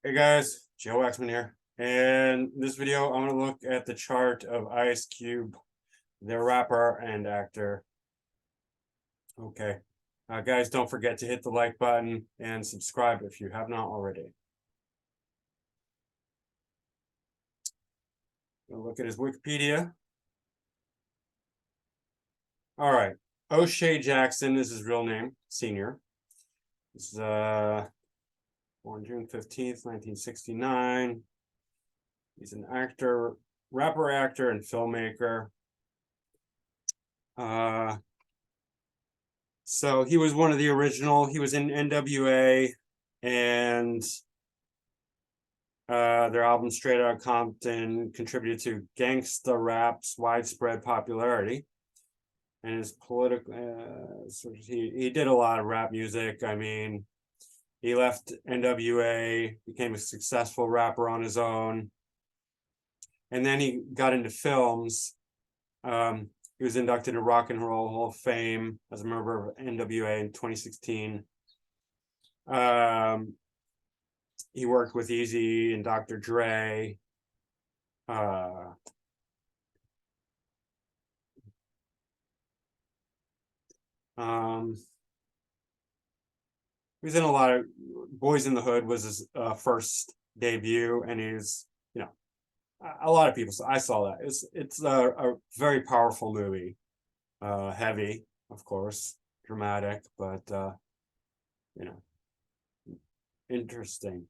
Hey guys, Joe Waxman here. And in this video, I'm going to look at the chart of Ice Cube, the rapper and actor. Okay. Guys, don't forget to hit the like button and subscribe if you have not already. We'll look at his Wikipedia. All right. O'Shea Jackson is his real name, senior. He's born June 15th, 1969. He's an actor, rapper, actor, and filmmaker. So he was one of the original. He was in NWA and their album Straight Outta Compton contributed to gangsta rap's widespread popularity. And his political, he did a lot of rap music. I mean, he left NWA, became a successful rapper on his own. And then he got into films. He was inducted to Rock and Roll Hall of Fame as a member of NWA in 2016. He worked with Eazy and Dr. Dre. He was in a lot of Boys in the Hood was his first debut, and he's, you know, a lot of people. I saw that. It's a very powerful movie, heavy, of course, dramatic, but you know, interesting.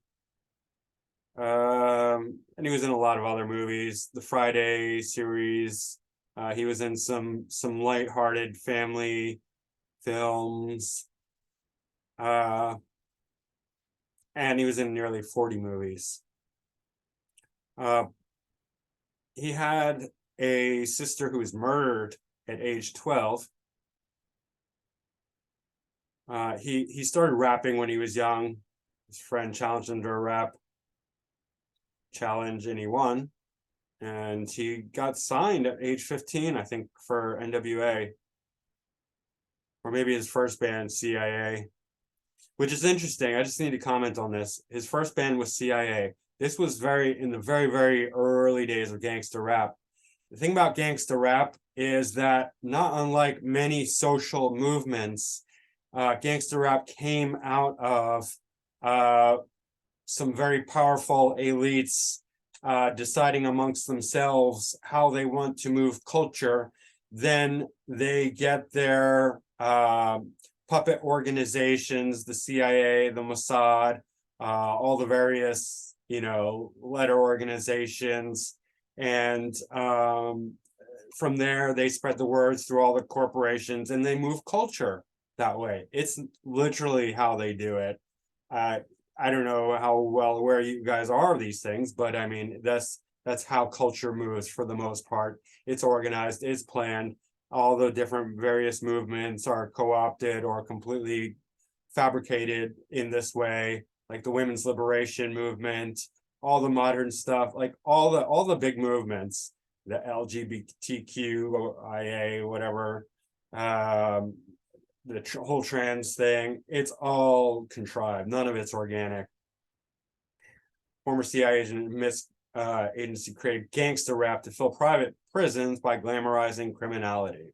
And he was in a lot of other movies. The Friday series. He was in some lighthearted family films. And he was in nearly 40 movies. He had a sister who was murdered at age 12. He started rapping when he was young. His friend challenged him to a rap challenge, and he won. And he got signed at age 15, I think, for NWA. Or maybe his first band, CIA. Which is interesting. I just need to comment on this. His first band was CIA. This was in the very, very early days of gangster rap. The thing about gangster rap is that, not unlike many social movements, gangster rap came out of some very powerful elites deciding amongst themselves how they want to move culture. Then they get their puppet organizations, the CIA, the Mossad, all the various, letter organizations. And from there, they spread the words through all the corporations and they move culture that way. It's literally how they do it. I don't know how well aware you guys are of these things, but I mean, that's how culture moves for the most part. It's organized, it's planned. All the different various movements are co-opted or completely fabricated in this way, like the women's liberation movement, all the modern stuff, like all the big movements, the LGBTQIA, whatever, the whole trans thing, it's all contrived. None of it's organic. Former CIA agent agency created gangster rap to fill private prisons by glamorizing criminality.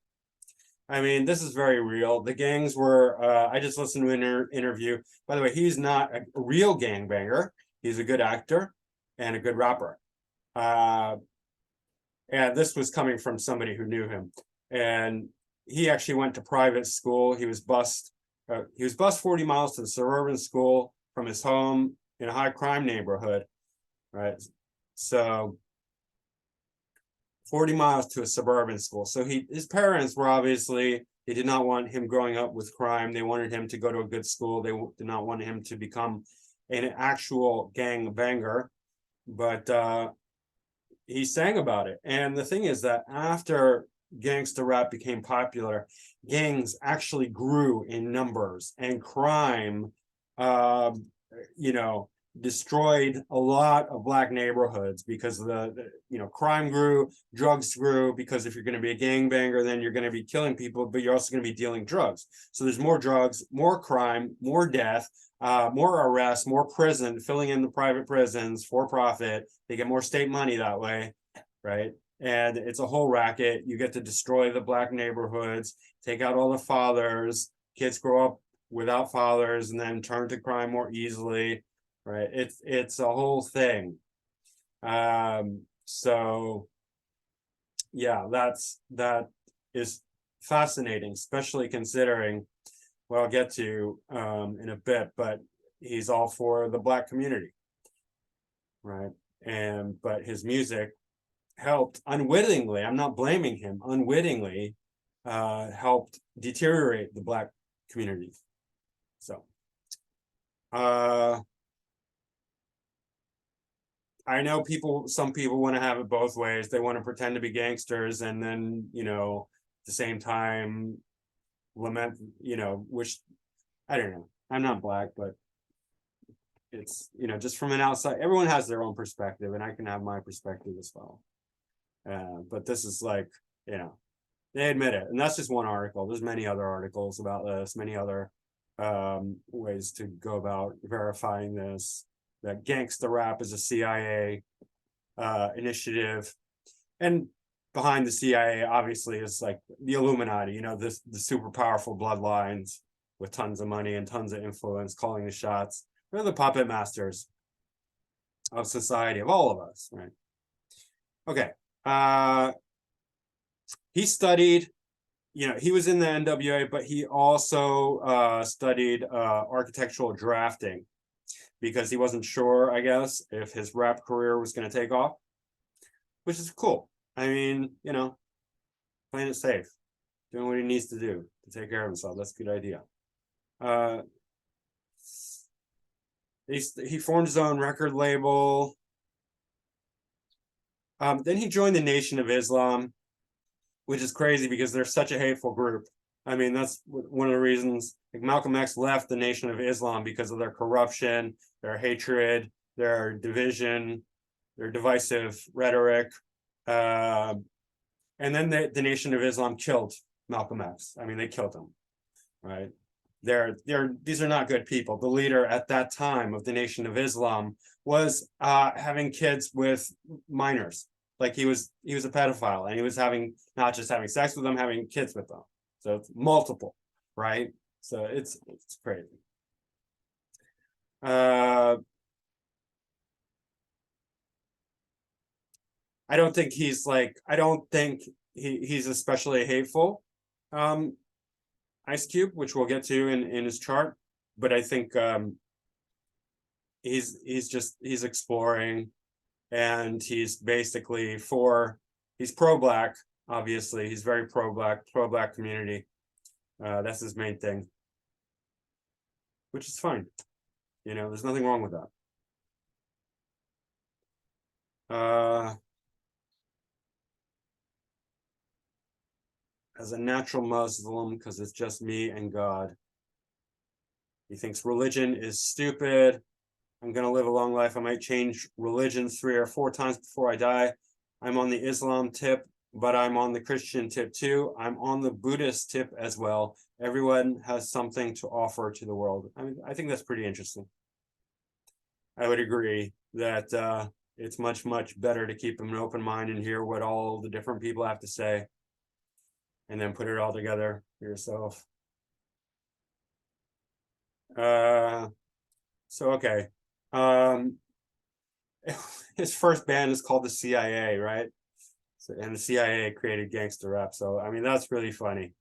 I mean, this is very real. The gangs were, I just listened to an interview. By the way, he's not a real gangbanger. He's a good actor and a good rapper. And this was coming from somebody who knew him. And he actually went to private school. He was bused 40 miles to the suburban school from his home in a high crime neighborhood, right? So 40 miles to a suburban school. So his parents were obviously, they did not want him growing up with crime. They wanted him to go to a good school. They did not want him to become an actual gang banger, but he sang about it. And the thing is that after gangster rap became popular, gangs actually grew in numbers, and crime, destroyed a lot of black neighborhoods because the crime grew, drugs grew, because if you're going to be a gangbanger, then you're going to be killing people, but you're also going to be dealing drugs. So there's more drugs, more crime, more death, more arrests, more prison, filling in the private prisons for profit. They get more state money that way, right? And it's a whole racket. You get to destroy the black neighborhoods, take out all the fathers. Kids grow up without fathers and then turn to crime more easily, right? It's a whole thing. So yeah, that is fascinating, especially considering what I'll get to in a bit, but he's all for the black community, right? But his music helped unwittingly, I'm not blaming him, unwittingly helped deteriorate the black community. So I know some people want to have it both ways. They want to pretend to be gangsters and then, at the same time lament, which I don't know. I'm not black, but it's, just from an outside, everyone has their own perspective and I can have my perspective as well. But this is like, they admit it. And that's just one article. There's many other articles about this, many other ways to go about verifying this, that gangsta rap is a CIA initiative. And behind the CIA, obviously, is like the Illuminati, the super powerful bloodlines with tons of money and tons of influence calling the shots. They're the puppet masters of society, of all of us, right? Okay. He studied, he was in the NWA, but he also studied architectural drafting because he wasn't sure, I guess, if his rap career was going to take off, which is cool. I mean, playing it safe, doing what he needs to do to take care of himself. That's a good idea. He formed his own record label. Then he joined the Nation of Islam, which is crazy because they're such a hateful group. I mean, that's one of the reasons like Malcolm X left the Nation of Islam because of their corruption, their hatred, their division, their divisive rhetoric. And then the Nation of Islam killed Malcolm X. I mean, they killed him, right? These are not good people. The leader at that time of the Nation of Islam was having kids with minors. Like he was a pedophile and he was not just having sex with them, having kids with them. So it's multiple, right? So it's crazy. I don't think he's especially hateful. Ice Cube, which we'll get to in his chart, but I think he's exploring, and he's basically he's pro-black. Obviously, he's very pro-black community. That's his main thing, which is fine. There's nothing wrong with that. As a natural Muslim, because it's just me and God. He thinks religion is stupid. I'm going to live a long life. I might change religions 3 or 4 times before I die. I'm on the Islam tip, but I'm on the Christian tip too. I'm on the Buddhist tip as well. Everyone has something to offer to the world. I mean, I think that's pretty interesting. I would agree that it's much, much better to keep an open mind and hear what all the different people have to say, and then put it all together for yourself. So okay. His first band is called the CIA, right? So, and the CIA created gangster rap. So I mean, that's really funny.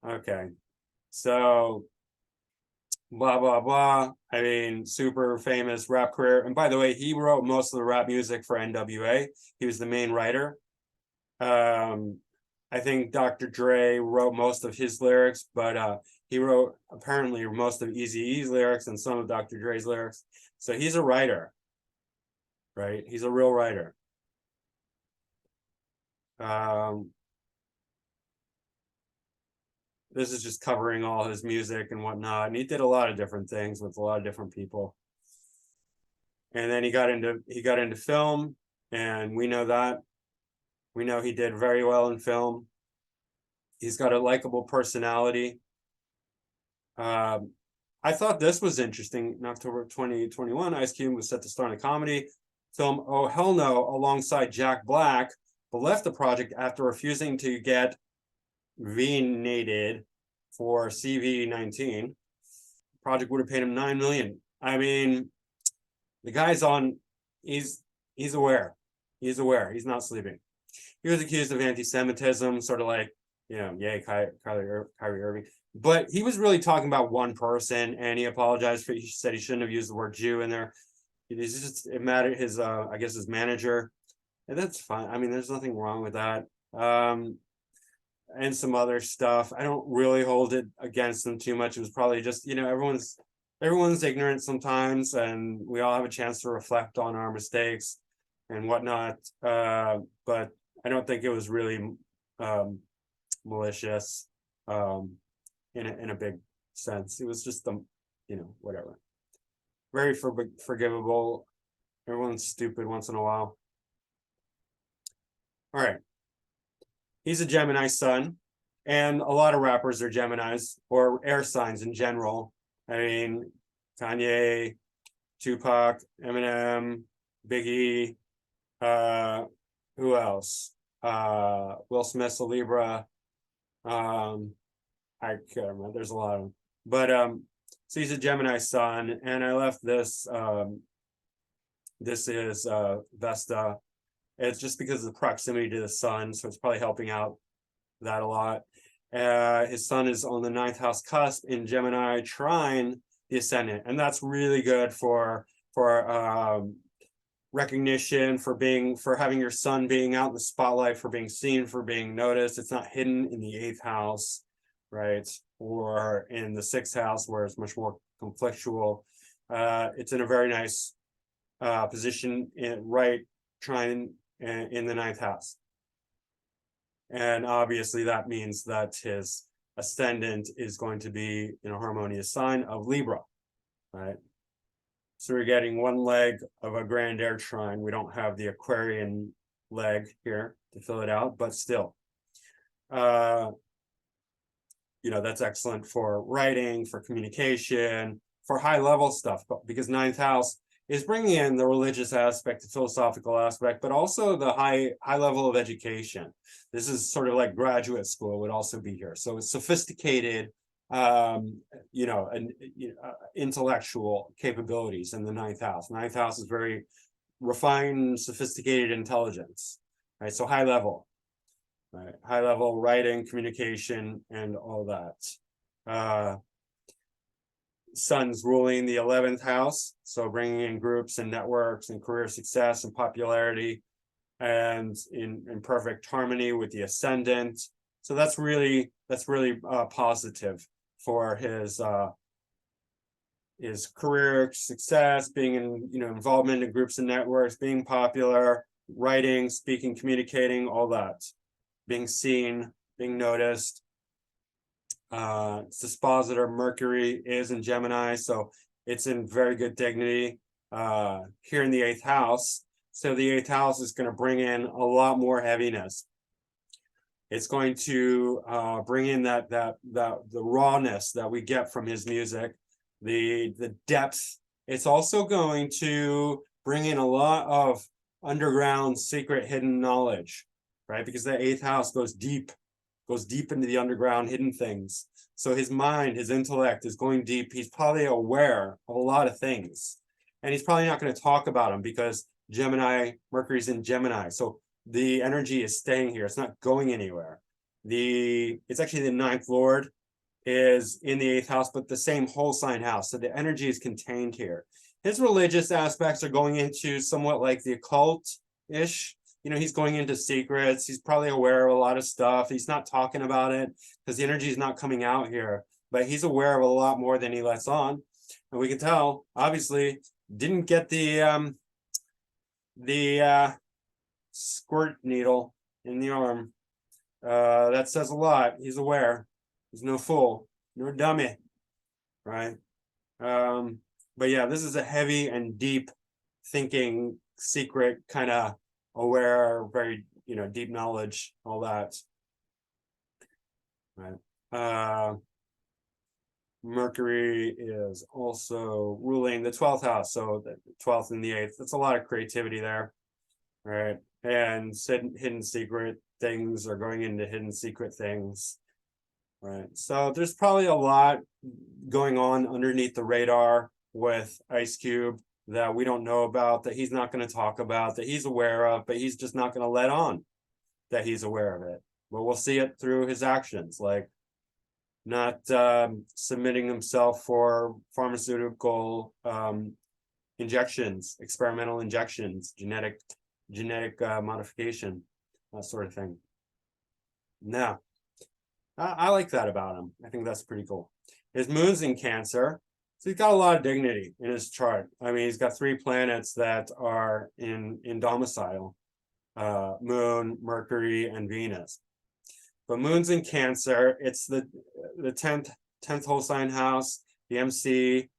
Okay. So blah blah blah. I mean, super famous rap career. And by the way, he wrote most of the rap music for NWA. He was the main writer. I think Dr. Dre wrote most of his lyrics, but he wrote apparently most of Eazy-E's lyrics and some of Dr. Dre's lyrics. So he's a writer, right? He's a real writer. This is just covering all his music and whatnot. And he did a lot of different things with a lot of different people. And then he got into film, and we know that. We know he did very well in film. He's got a likable personality. I I thought this was interesting. In October 2021, Ice Cube was set to star in a comedy film Oh Hell No alongside Jack Black, but left the project after refusing to get vaccinated for CV-19. The project would have paid him $9 million. I mean, the guy's on, he's aware. He's aware. He's not sleeping. He was accused of anti-Semitism, sort of like, yay, Kyrie Irving. But he was really talking about one person, and he apologized for. He said he shouldn't have used the word Jew in there. It mattered his, I guess, his manager, and that's fine. I mean, there's nothing wrong with that. And some other stuff. I don't really hold it against them too much. It was probably just, everyone's ignorant sometimes, and we all have a chance to reflect on our mistakes and whatnot. But I don't think it was really malicious in a big sense. It was just whatever. Very forgivable. Everyone's stupid once in a while. All right. He's a Gemini sun, and a lot of rappers are Geminis or air signs in general. I mean, Kanye, Tupac, Eminem, Biggie, who else? Will Smith's a Libra. I can't remember. There's a lot of them. But so he's a Gemini sun, and I left this. This is Vesta. It's just because of the proximity to the sun, so it's probably helping out that a lot. His sun is on the 9th house cusp in Gemini trine the ascendant, and that's really good for recognition, for having your sun being out in the spotlight, for being seen, for being noticed. It's not hidden in the 8th house, right, or in the 6th house where it's much more conflictual. It's in a very nice position right trine in the 9th house, and obviously that means that his ascendant is going to be in a harmonious sign of Libra, right? So we're getting one leg of a grand air trine. We don't have the Aquarian leg here to fill it out, but still, that's excellent for writing, for communication, for high level stuff, because 9th house is bringing in the religious aspect, the philosophical aspect, but also the high level of education. This is sort of like graduate school would also be here. So it's sophisticated, intellectual capabilities in the 9th house. 9th house is very refined, sophisticated intelligence, right? So high level, right? High level writing, communication, and all that. Sun's ruling the 11th house, so bringing in groups and networks and career success and popularity, and in perfect harmony with the ascendant. So that's really positive for his career success, being in involvement in groups and networks, being popular, writing, speaking, communicating, all that, being seen, being noticed. It's dispositor. Mercury is in Gemini, so it's in very good dignity here in the 8th house. So the 8th house is going to bring in a lot more heaviness. It's going to bring in the rawness that we get from his music, the depth. It's also going to bring in a lot of underground, secret, hidden knowledge, right? Because the 8th house goes deep into the underground, hidden things. So his mind, his intellect is going deep. He's probably aware of a lot of things, and he's probably not going to talk about them because Mercury's in Gemini. So the energy is staying here. It's not going anywhere. It's actually the 9th lord is in the 8th house, but the same whole sign house. So the energy is contained here. His religious aspects are going into somewhat like the occult-ish. He's going into secrets. He's probably aware of a lot of stuff. He's not talking about it because the energy is not coming out here, but he's aware of a lot more than he lets on. And we can tell, obviously, didn't get the squirt needle in the arm. That says a lot. He's aware. He's no fool, no dummy, right? But yeah, this is a heavy and deep thinking, secret kind of aware, very deep knowledge, all that, right? Mercury is also ruling the 12th house, so the 12th and the 8th. That's a lot of creativity there, right? And hidden secret things are going into hidden secret things, right? So there's probably a lot going on underneath the radar with Ice Cube that we don't know about, that he's not going to talk about, that he's aware of, but he's just not going to let on that he's aware of it. But we'll see it through his actions, like not submitting himself for pharmaceutical injections, experimental injections, genetic modification, that sort of thing. Now, I like that about him. I think that's pretty cool. His moon's in Cancer, so he's got a lot of dignity in his chart. I mean, he's got 3 planets that are in domicile: Moon, Mercury, and Venus. But Moon's in Cancer. It's the 10th whole sign house, the MC.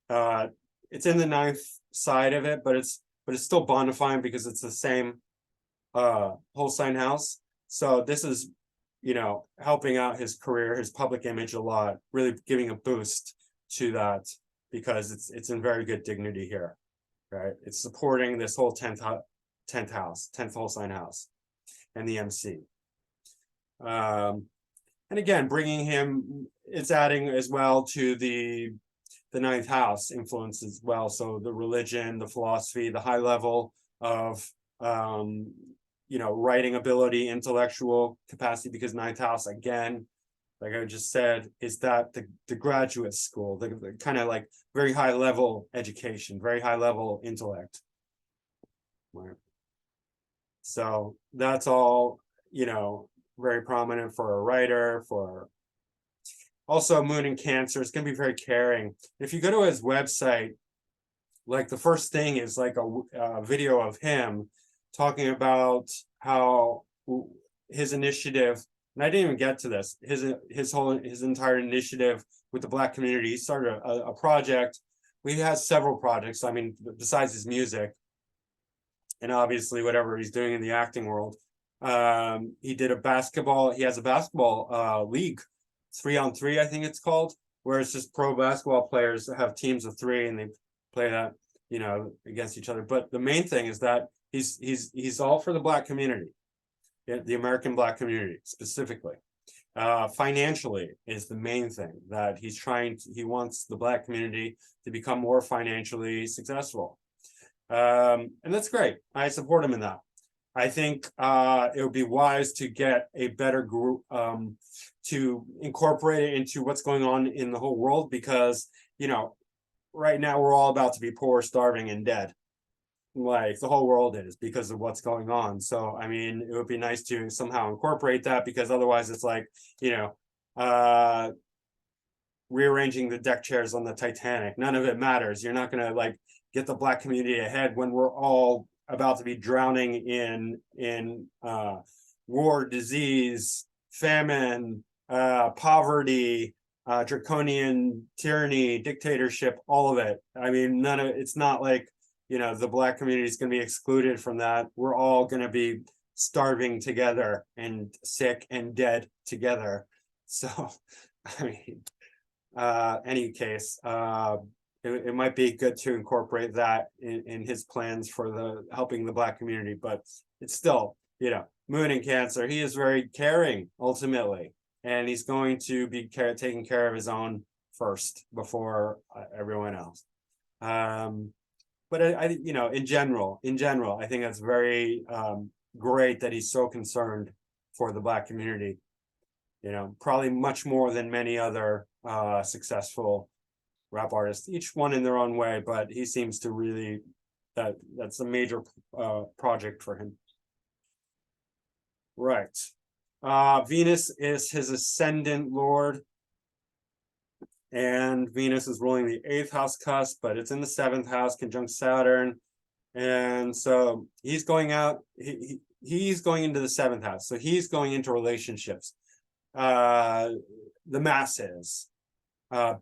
It's in the 9th side of it, but it's still bonifying because it's the same whole sign house. So this is, you know, helping out his career, his public image a lot, really giving a boost to that because it's in very good dignity here, right? It's supporting this whole 10th house, 10th whole sign house, and the MC. And again, bringing him, it's adding as well to the 9th house influence as well. So the religion, the philosophy, the high level of you know, writing ability, intellectual capacity, because 9th house, again, like I just said, is that the graduate school, the kind of like very high level education, very high level intellect. Right. So that's all, you know, very prominent for a writer. For also Moon in Cancer, it's going to be very caring. If you go to his website, like the first thing is like a video of him talking about how his initiative, and I didn't even get to this, his entire initiative with the Black community. He started a project. We had several projects, I mean, besides his music and obviously whatever he's doing in the acting world. He has a basketball league, 3-on-3, I think it's called, where it's just pro basketball players that have teams of 3 and they play that, you know, against each other. But the main thing is that he's all for the Black community, the American Black community specifically. Financially is the main thing that he wants the Black community to become more financially successful. And that's great. I support him in that. I think it would be wise to get a better group to incorporate it into what's going on in the whole world, because, you know, right now we're all about to be poor, starving, and dead. Like the whole world is, because of what's going on. So, I mean, it would be nice to somehow incorporate that, because otherwise it's like, you know, rearranging the deck chairs on the Titanic. None of it matters. You're not going to like get the Black community ahead when we're all about to be drowning in war, disease, famine, poverty, draconian tyranny, dictatorship, all of it. I mean, it's not like, you know, the Black community is going to be excluded from that. We're all going to be starving together and sick and dead together. So, I mean, any case, it might be good to incorporate that in his plans for helping the Black community, but it's still, you know, Moon in Cancer, he is very caring ultimately, and he's going to be taking care of his own first before everyone else. But I, you know, in general, I think that's very great that he's so concerned for the Black community. You know, probably much more than many other successful rap artists, each one in their own way, but he seems to really, that's a major project for him. Right. Venus is his ascendant lord, and Venus is ruling the 8th house cusp, but it's in the 7th house conjunct Saturn. And so he's going out, he's going into the 7th house. So he's going into relationships, the masses,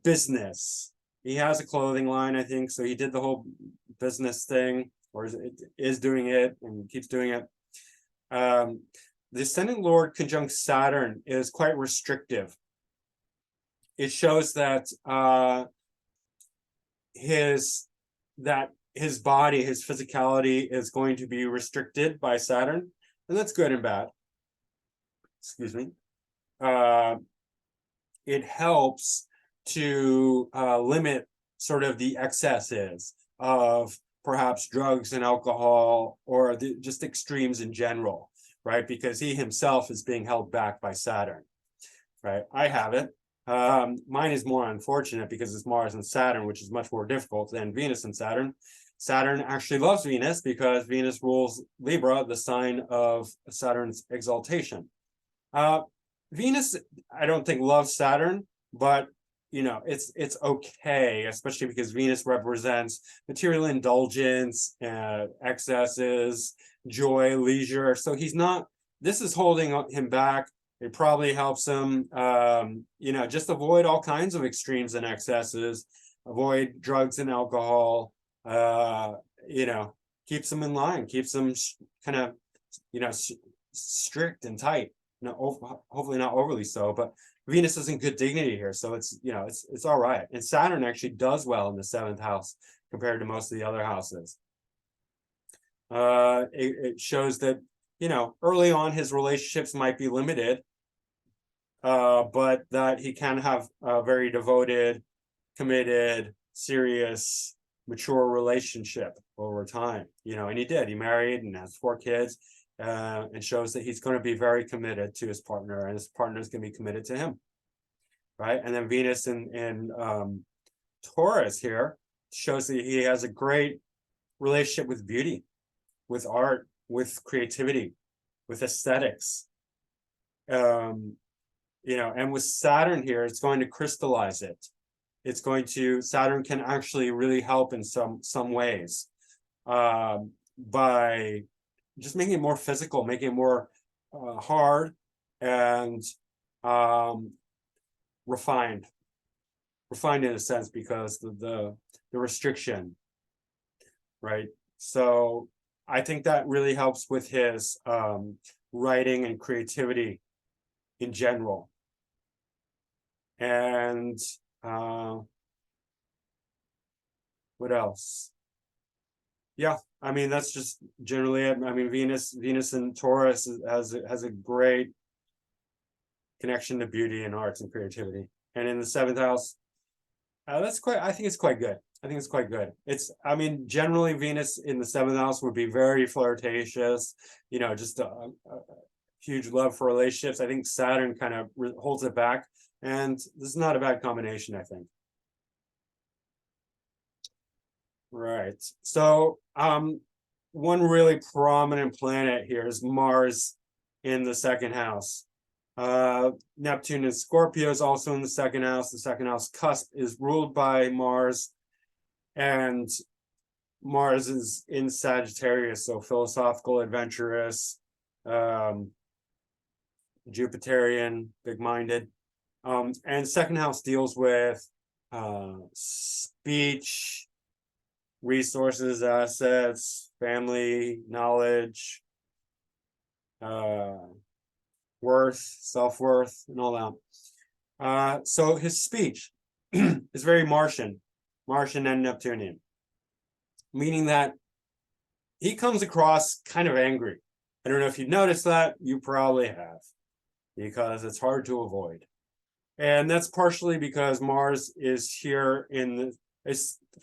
business. He has a clothing line, I think. So he did the whole business thing, or is doing it and keeps doing it. The ascendant lord conjunct Saturn is quite restrictive it shows that his body, his physicality is going to be restricted by Saturn, and that's good and bad. Excuse me. It helps to limit sort of the excesses of perhaps drugs and alcohol, or just extremes in general, right? Because he himself is being held back by Saturn, right? I have it. Mine is more unfortunate because it's Mars and Saturn, which is much more difficult than Venus and Saturn. Saturn actually loves Venus because Venus rules Libra, the sign of Saturn's exaltation. Venus, I don't think loves Saturn, but it's okay, especially because Venus represents material indulgence, excesses, joy, leisure. So this is holding him back. It probably helps him, just avoid all kinds of extremes and excesses, avoid drugs and alcohol, keeps him in line, keeps him kind of, strict and tight. Hopefully not overly so, but Venus is in good dignity here, so it's all right. And Saturn actually does well in the 7th house compared to most of the other houses. It shows that early on his relationships might be limited, but that he can have a very devoted, committed, serious, mature relationship over time. And he did. He married and has 4 kids. And shows that he's going to be very committed to his partner, and his partner is going to be committed to him, right? And then Venus in Taurus here shows that he has a great relationship with beauty, with art, with creativity, with aesthetics. And with Saturn here, it's going to crystallize it. Saturn can actually really help in some ways by just making it more physical, making it more hard and refined in a sense, because the restriction, right? So I think that really helps with his writing and creativity in general. And what else? Yeah, I mean, that's just generally it. I mean, Venus and Taurus has a great connection to beauty and arts and creativity. And in the 7th house, I think it's quite good. I mean, generally Venus in the 7th house would be very flirtatious, just a huge love for relationships. I think Saturn kind of holds it back, and this is not a bad combination, I think. Right. So one really prominent planet here is Mars in the 2nd house. Neptune in Scorpio is also in the 2nd house. The 2nd house cusp is ruled by Mars, and Mars is in Sagittarius, so philosophical, adventurous, Jupiterian, big-minded. And 2nd house deals with speech, resources, assets, family, knowledge, worth, self-worth, and all that. So his speech is very Martian and Neptunian, meaning that he comes across kind of angry. I don't know if you've noticed that. You probably have, because it's hard to avoid. And that's partially because Mars is here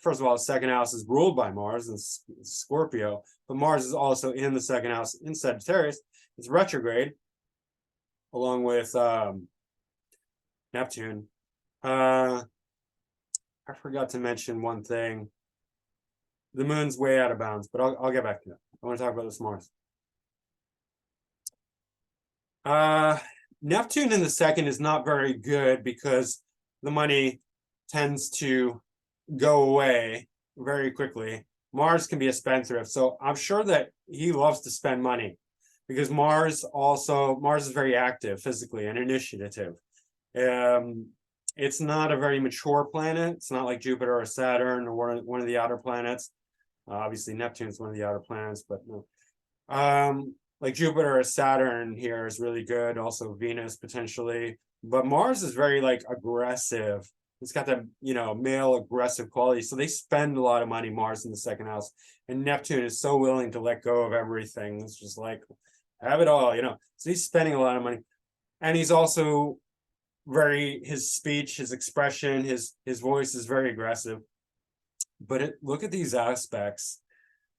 first of all, the 2nd house is ruled by Mars in Scorpio, but Mars is also in the 2nd house in Sagittarius. It's retrograde, along with Neptune. I forgot to mention one thing. The moon's way out of bounds, but I'll get back to that. I want to talk about this Mars. Neptune in the 2nd is not very good because the money tends to go away very quickly. Mars can be a spendthrift, so I'm sure that he loves to spend money, because Mars is very active physically and initiative. It's not a very mature planet. It's not like Jupiter or Saturn or one of the outer planets. Obviously Neptune is one of the outer planets, but no. like Jupiter or Saturn here is really good, also Venus potentially, but Mars is very like aggressive. It's got that, you know, male aggressive quality. So they spend a lot of money, Mars in the second house. And Neptune is so willing to let go of everything. It's just like, have it all, you know. So he's spending a lot of money. And he's also very, his speech, his expression, his voice is very aggressive. But look at these aspects.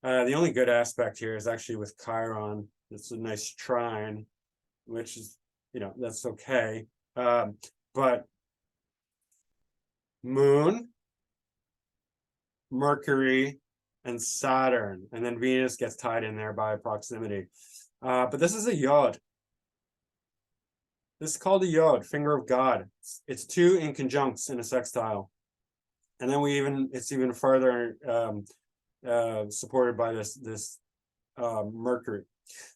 The only good aspect here is actually with Chiron. It's a nice trine, which is, you know, that's okay. But Moon, Mercury, and Saturn, and then Venus gets tied in there by proximity. But this is a yod. This is called a yod, finger of God. It's two inconjuncts in a sextile. And then it's even further supported by this Mercury.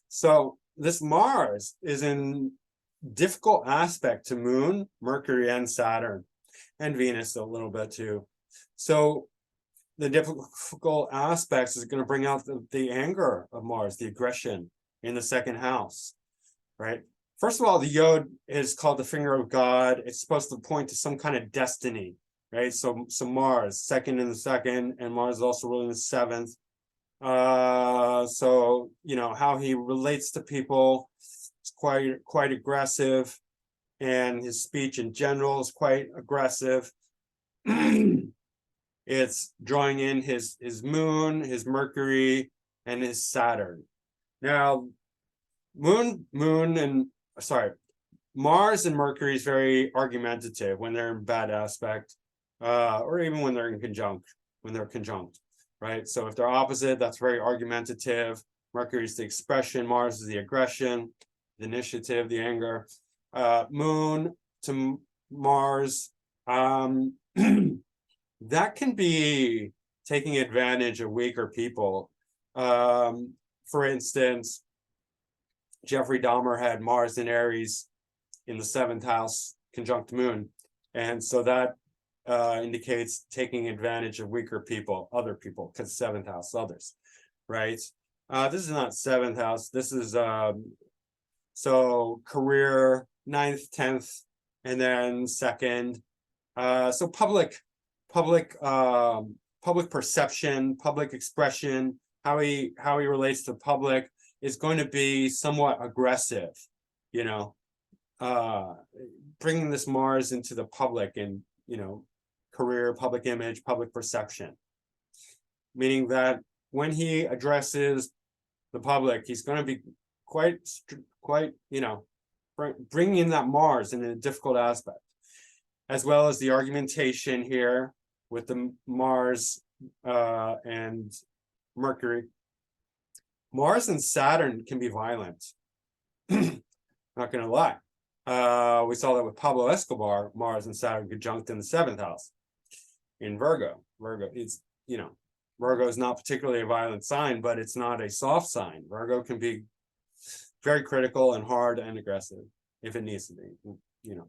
So this Mars is in difficult aspect to Moon, Mercury, and Saturn, and Venus a little bit too. So the difficult aspects is going to bring out the anger of Mars, the aggression in the second house, right? First of all, the yod is called the finger of God. It's supposed to point to some kind of destiny, right? So Mars, second in the second, and Mars is also ruling the seventh. So, you know, how he relates to people is quite aggressive, and his speech in general is quite aggressive. It's drawing in his Moon, his Mercury, and his Saturn. Now, Mars and Mercury is very argumentative when they're in bad aspect, or even when they're conjunct, right? So if they're opposite, that's very argumentative. Mercury is the expression, Mars is the aggression, the initiative, the anger. Moon to Mars, that can be taking advantage of weaker people. For instance, Jeffrey Dahmer had Mars in Aries in the seventh house conjunct Moon. And so that indicates taking advantage of weaker people, other people, because seventh house, others, right? This is not seventh house. This is, so career, 9th, 10th, and then second. So public perception, public expression, how he relates to public is going to be somewhat aggressive, you know, bringing this Mars into the public and, you know, career, public image, public perception, meaning that when he addresses the public, he's going to be quite, you know, bringing in that Mars in a difficult aspect, as well as the argumentation here with the Mars and Mercury. Mars and Saturn can be violent. Not going to lie. We saw that with Pablo Escobar, Mars and Saturn conjunct in the seventh house in Virgo. Virgo, it's, you know, Virgo is not particularly a violent sign, but it's not a soft sign. Virgo can be very critical and hard and aggressive if it needs to be, you know.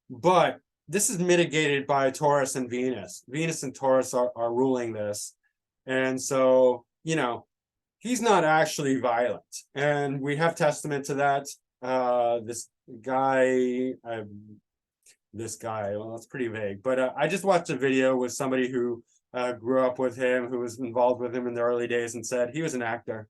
But this is mitigated by Taurus and Venus. Venus and Taurus are ruling this. And so, you know, he's not actually violent. And we have testament to that. This guy, well, that's pretty vague, but I just watched a video with somebody who grew up with him, who was involved with him in the early days, and said he was an actor.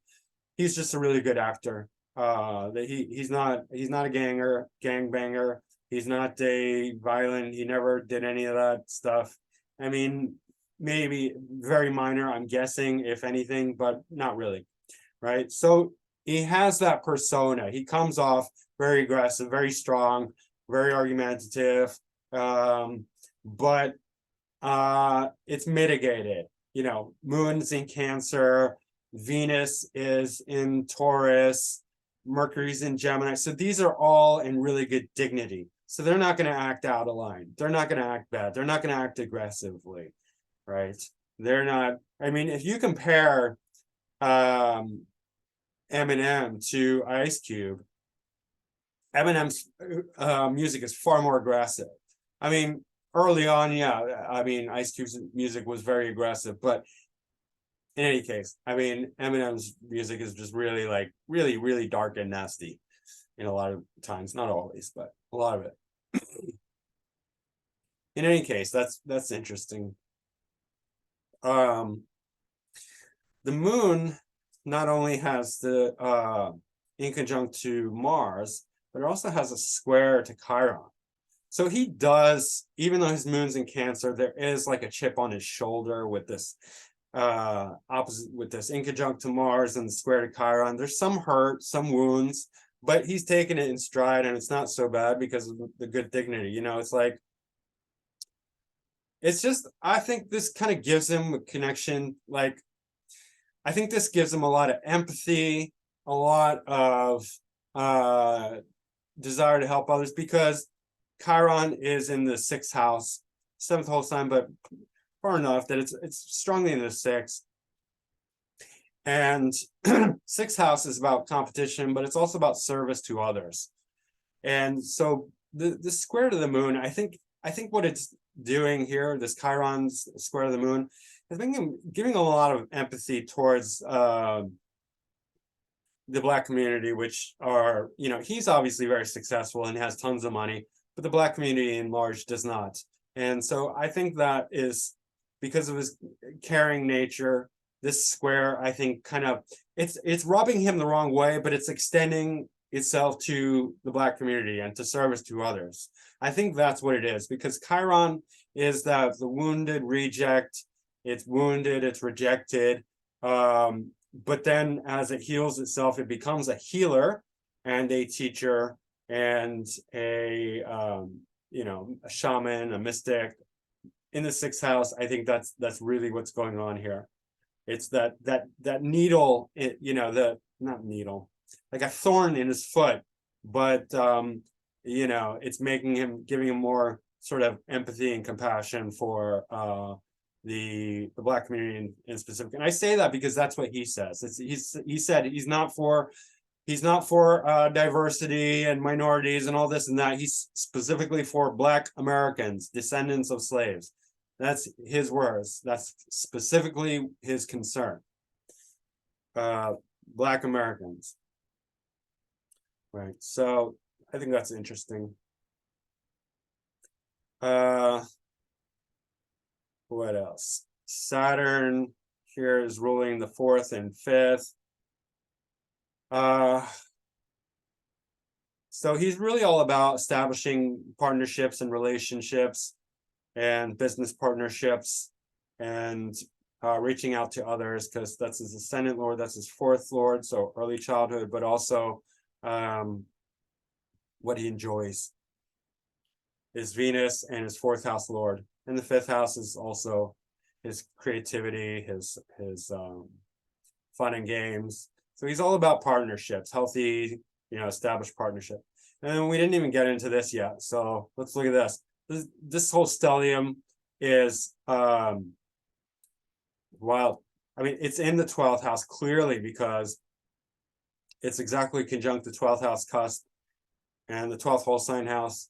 He's just a really good actor. That he's not a gangbanger. He's not a violent. He never did any of that stuff. I mean, maybe very minor, I'm guessing, if anything, but not really, right? So he has that persona. He comes off very aggressive, very strong, very argumentative, but it's mitigated. You know, Moon's in Cancer, Venus is in Taurus, Mercury's in Gemini. So these are all in really good dignity. So they're not going to act out of line. They're not going to act bad. They're not going to act aggressively, right? They're not. I mean, if you compare Eminem to Ice Cube, Eminem's music is far more aggressive. I mean, early on, yeah, I mean, Ice Cube's music was very aggressive, but In any case, I mean, Eminem's music is just really like really dark and nasty in a lot of times, not always, but a lot of it. In any case, that's interesting. The moon not only has the inconjunct to Mars, but it also has a square to Chiron. So he does, even though his moon's in Cancer, there is like a chip on his shoulder with this opposite, with this inconjunct to Mars and the square to Chiron. There's some hurt, some wounds, but he's taking it in stride, and it's not so bad because of the good dignity. You know, it's like, it's just, I think this kind of gives him a connection. Like, I think this gives him a lot of empathy, a lot of desire to help others, because Chiron is in the sixth house, seventh whole sign, but far enough that it's strongly in the sixth. And sixth house is about competition, but it's also about service to others. And so the square to the moon, I think what it's doing here, this Chiron's square to the moon, is giving a lot of empathy towards the Black community, which are, you know, he's obviously very successful and has tons of money, but the Black community in large does not. And so I think that is because of his caring nature. This square, I think, kind of, it's rubbing him the wrong way, but it's extending itself to the Black community and to service to others. I think that's what it is, because Chiron is the wounded reject. It's wounded, it's rejected. But then as it heals itself, it becomes a healer and a teacher and a you know, a shaman, a mystic. In the sixth house, I think that's really what's going on here. It's that needle, you know, the not needle, like a thorn in his foot, but you know, it's making him, giving him more sort of empathy and compassion for the Black community in specific. And I say that because that's what he says. He said he's not for diversity and minorities and all this and that. He's specifically for Black Americans, descendants of slaves. That's his words. That's specifically his concern. Black Americans. Right. So I think that's interesting. What else? Saturn here is ruling the fourth and fifth. So he's really all about establishing partnerships and relationships and business partnerships and reaching out to others, because that's his ascendant lord, that's his fourth lord, so early childhood, but also what he enjoys is Venus and his fourth house lord. And the fifth house is also his creativity, his fun and games. So he's all about partnerships, healthy, you know, established partnership. And we didn't even get into this yet. So let's look at this. This whole stellium is wild. I mean, it's in the 12th house clearly because it's exactly conjunct the 12th house cusp and the 12th whole sign house,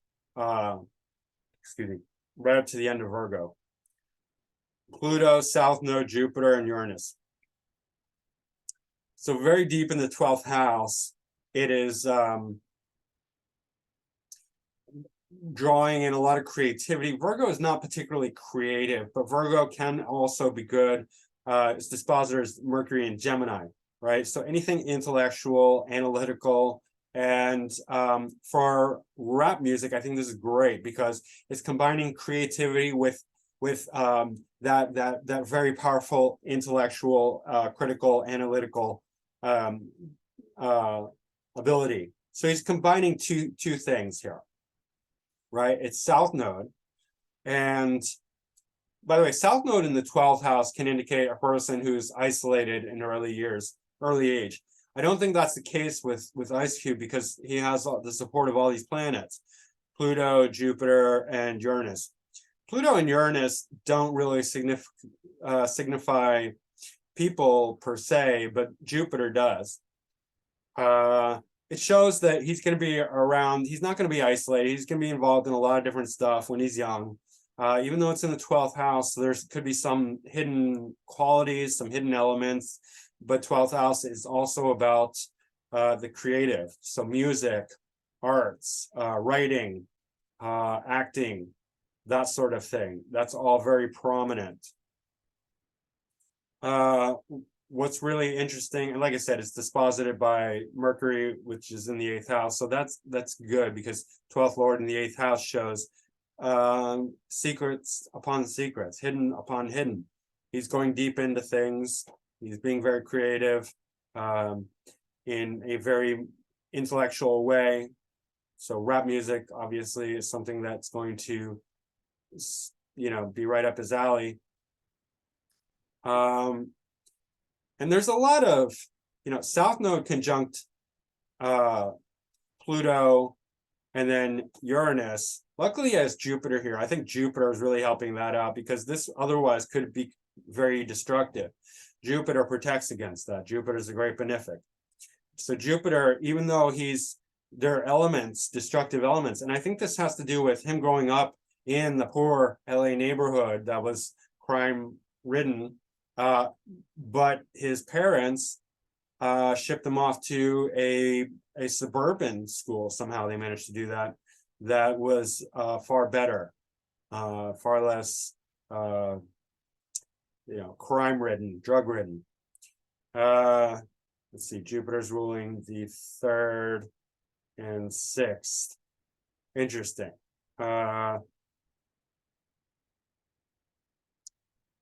excuse me, right up to the end of Virgo. Pluto, South Node, Jupiter, and Uranus. So very deep in the 12th house, it is drawing in a lot of creativity. Virgo is not particularly creative, but Virgo can also be good. Its dispositor is Mercury and Gemini, right? So anything intellectual, analytical, and for rap music, I think this is great because it's combining creativity with that very powerful intellectual, critical, analytical ability. So he's combining two things here, right? It's South Node, and by the way, South Node in the 12th house can indicate a person who's isolated in early age. I don't think that's the case with Ice Cube because he has the support of all these planets, Pluto, Jupiter, and Uranus. Pluto and Uranus don't really signify people per se, but Jupiter does. It shows that he's going to be around. He's not going to be isolated. He's going to be involved in a lot of different stuff when he's young. even though it's in the 12th house, there could be some hidden qualities, some hidden elements, but 12th house is also about the creative. So music, arts, writing, acting, that sort of thing. That's all very prominent. What's really interesting, and like I said, it's disposited by Mercury, which is in the 8th house. So that's good, because 12th Lord in the 8th house shows secrets upon secrets, hidden upon hidden. He's going deep into things. He's being very creative in a very intellectual way. So rap music obviously is something that's going to, be right up his alley. And there's a lot of, South Node conjunct Pluto and then Uranus. Luckily, he has Jupiter here. I think Jupiter is really helping that out, because this otherwise could be very destructive. Jupiter protects against that. Jupiter is a great benefic. So Jupiter, even though there are elements, destructive elements, and I think this has to do with him growing up in the poor LA neighborhood that was crime ridden, but his parents shipped him off to a suburban school. Somehow they managed to do that. That was far better, far less, crime ridden, drug ridden. Let's see, Jupiter's ruling the 3rd and 6th. Interesting.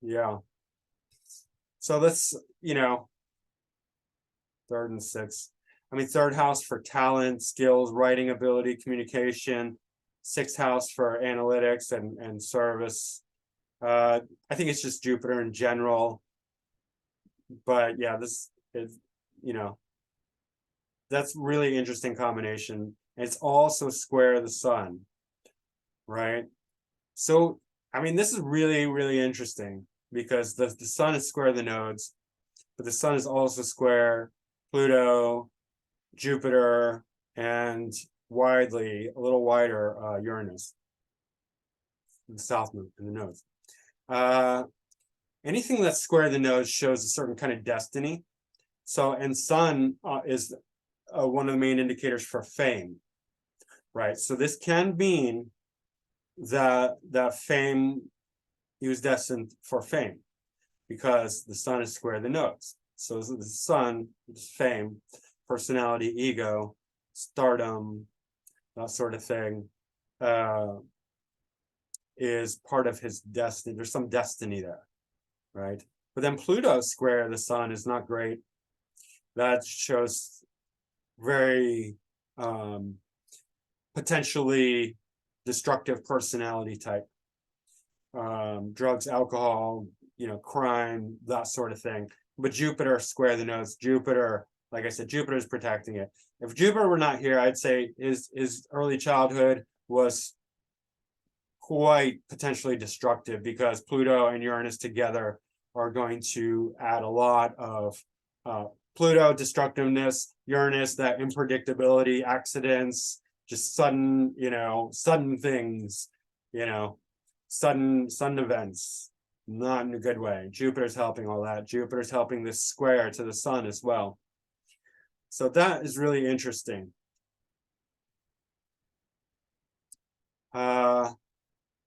Yeah. So let's, 3rd and 6th. I mean, 3rd house for talent, skills, writing ability, communication. 6th house for analytics and service. I think it's just Jupiter in general. But yeah, this is, that's really interesting combination. It's also square the sun, right? So, I mean, this is really, really interesting, because the sun is square the nodes, but the sun is also square Pluto, Jupiter, and widely, a little wider, Uranus, the south node in the nodes. Anything that's square the nodes shows a certain kind of destiny. So, and sun is one of the main indicators for fame, right? So this can mean that fame, he was destined for fame, because the sun is square the nodes. So the sun is fame, personality, ego, stardom, that sort of thing, is part of his destiny. There's some destiny there, right? But then Pluto square the sun is not great. That shows very potentially destructive personality type. Drugs, alcohol, crime, that sort of thing. But Jupiter square the nodes. Jupiter, like I said, Jupiter is protecting it. If Jupiter were not here, I'd say his early childhood was quite potentially destructive, because Pluto and Uranus together are going to add a lot of Pluto destructiveness, Uranus that unpredictability, accidents, just sudden, sudden things, sudden events, not in a good way. Jupiter's helping all that. Jupiter's helping this square to the sun as well. So that is really interesting.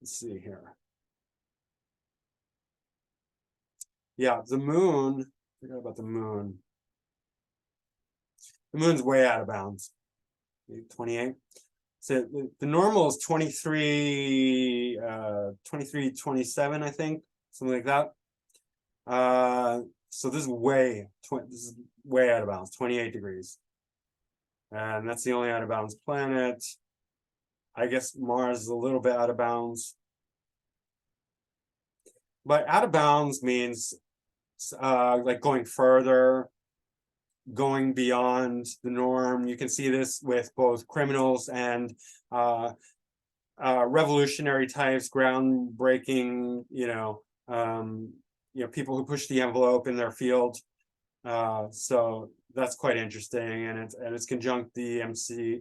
Let's see here. Yeah, the moon, I forgot about the moon. The moon's way out of bounds. 28. So the normal is 23, 27, I think, something like that. So this is way out of bounds, 28 degrees. And that's the only out of bounds planet. I guess Mars is a little bit out of bounds. But out of bounds means like going further, going beyond the norm. You can see this with both criminals and revolutionary types, groundbreaking, people who push the envelope in their field. So that's quite interesting, and it's conjunct the MC,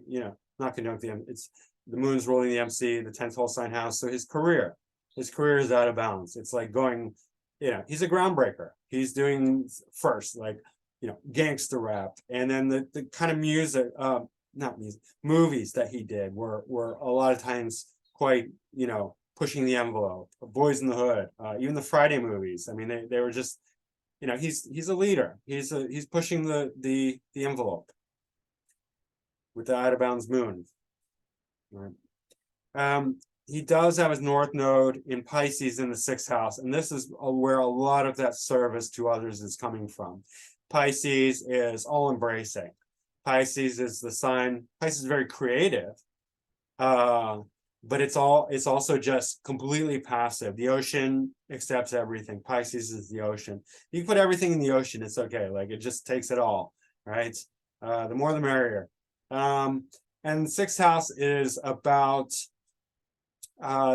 not conjunct the, it's the moon's ruling the MC, the 10th whole sign house. So his career his career is out of bounds. It's like going, he's a groundbreaker. He's doing first, like, gangster rap, and then the kind of music, not music, movies that he did were a lot of times quite, pushing the envelope. Boys in the Hood, even the Friday movies. I mean, they were just, he's a leader. He's pushing the envelope with the Out of Bounds Moon. Right. He does have his North Node in Pisces in the 6th house, and this is where a lot of that service to others is coming from. Pisces is all embracing. Pisces is the sign. Pisces is very creative, but it's also just completely passive. The ocean accepts everything. Pisces is the ocean. You can put everything in the ocean, it's okay. Like, it just takes it all, right? The more the merrier. And the 6th house is about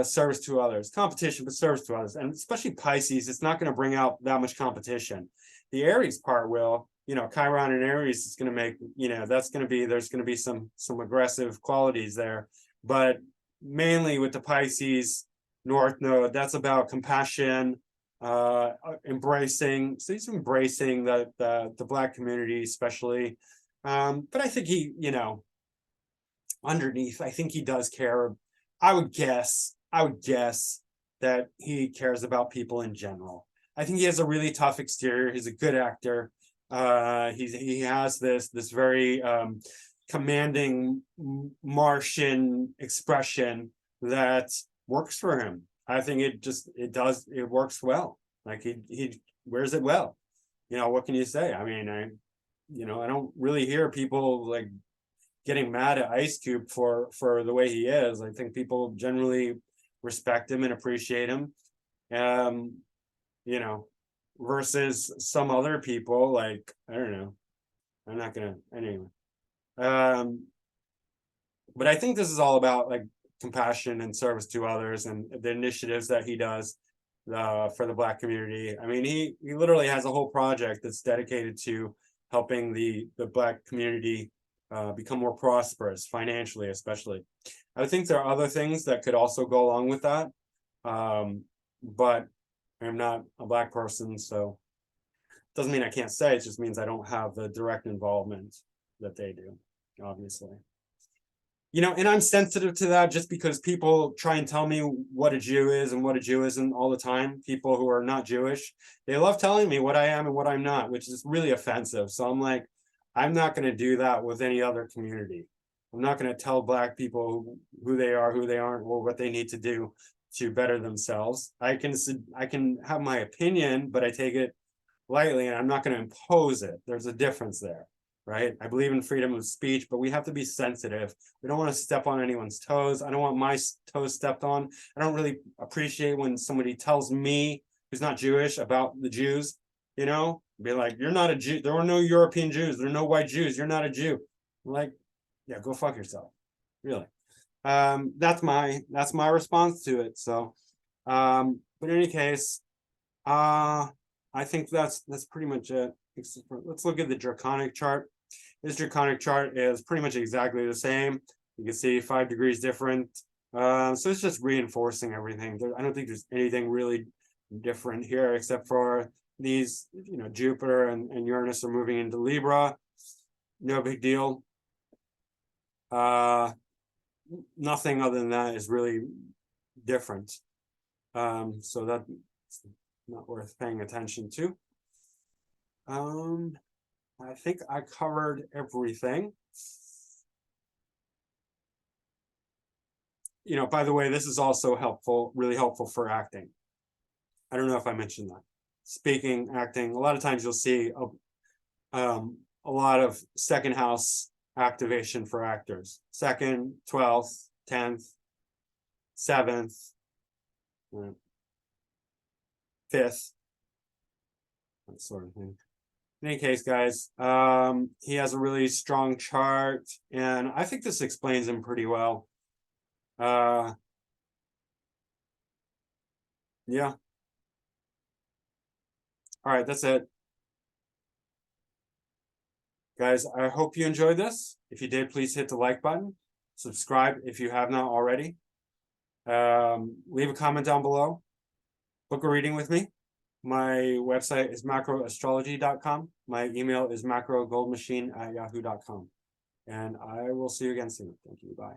service to others, competition, but service to others. And especially Pisces, it's not going to bring out that much competition. The Aries part will, Chiron and Aries is going to make, there's going to be some aggressive qualities there. But mainly with the Pisces North Node, that's about compassion, embracing. So he's embracing the Black community, especially. But I think he, underneath, I think he does care. I would guess that he cares about people in general. I think he has a really tough exterior. He's a good actor. He has this very commanding Martian expression that works for him. I think it works well. Like, he wears it well. What can you say? I mean, I don't really hear people like getting mad at Ice Cube for the way he is. I think people generally respect him and appreciate him. Versus some other people, like, I don't know. I'm not gonna anyway. But I think this is all about like compassion and service to others and the initiatives that he does for the Black community. I mean, he literally has a whole project that's dedicated to helping the Black community become more prosperous financially, especially. I think there are other things that could also go along with that, but I'm not a Black person, so doesn't mean I can't say. It just means I don't have the direct involvement that they do, obviously. And I'm sensitive to that just because people try and tell me what a Jew is and what a Jew isn't all the time. People who are not Jewish, they love telling me what I am and what I'm not, which is really offensive. So I'm like, I'm not going to do that with any other community. I'm not going to tell Black people who they are, who they aren't, or what they need to do to better themselves. I can have my opinion, but I take it lightly, and I'm not going to impose it. There's a difference there, right? I believe in freedom of speech, but we have to be sensitive. We don't want to step on anyone's toes. I don't want my toes stepped on. I don't really appreciate when somebody tells me, who's not Jewish, about the Jews, be like, you're not a Jew. There are no European Jews. There are no white Jews. You're not a Jew. I'm like, yeah, go fuck yourself. Really. That's my response to it. So, but in any case, I think that's pretty much it. Let's look at the Draconic chart. This Draconic chart is pretty much exactly the same. You can see 5 degrees different. So it's just reinforcing everything. I don't think there's anything really different here, except for these, Jupiter and Uranus are moving into Libra. No big deal. Nothing other than that is really different. So that's not worth paying attention to. I think I covered everything. By the way, this is also helpful, really helpful for acting. I don't know if I mentioned that. Speaking, acting, a lot of times you'll see a lot of second house activation for actors. 2nd, 12th, 10th, 7th, 5th, that sort of thing. In any case, guys, he has a really strong chart, and I think this explains him pretty well. Yeah. All right, that's it. Guys, I hope you enjoyed this. If you did, please hit the like button. Subscribe if you have not already. Leave a comment down below. Book a reading with me. My website is macroastrology.com. My email is macrogoldmachine@yahoo.com. And I will see you again soon. Thank you. Bye.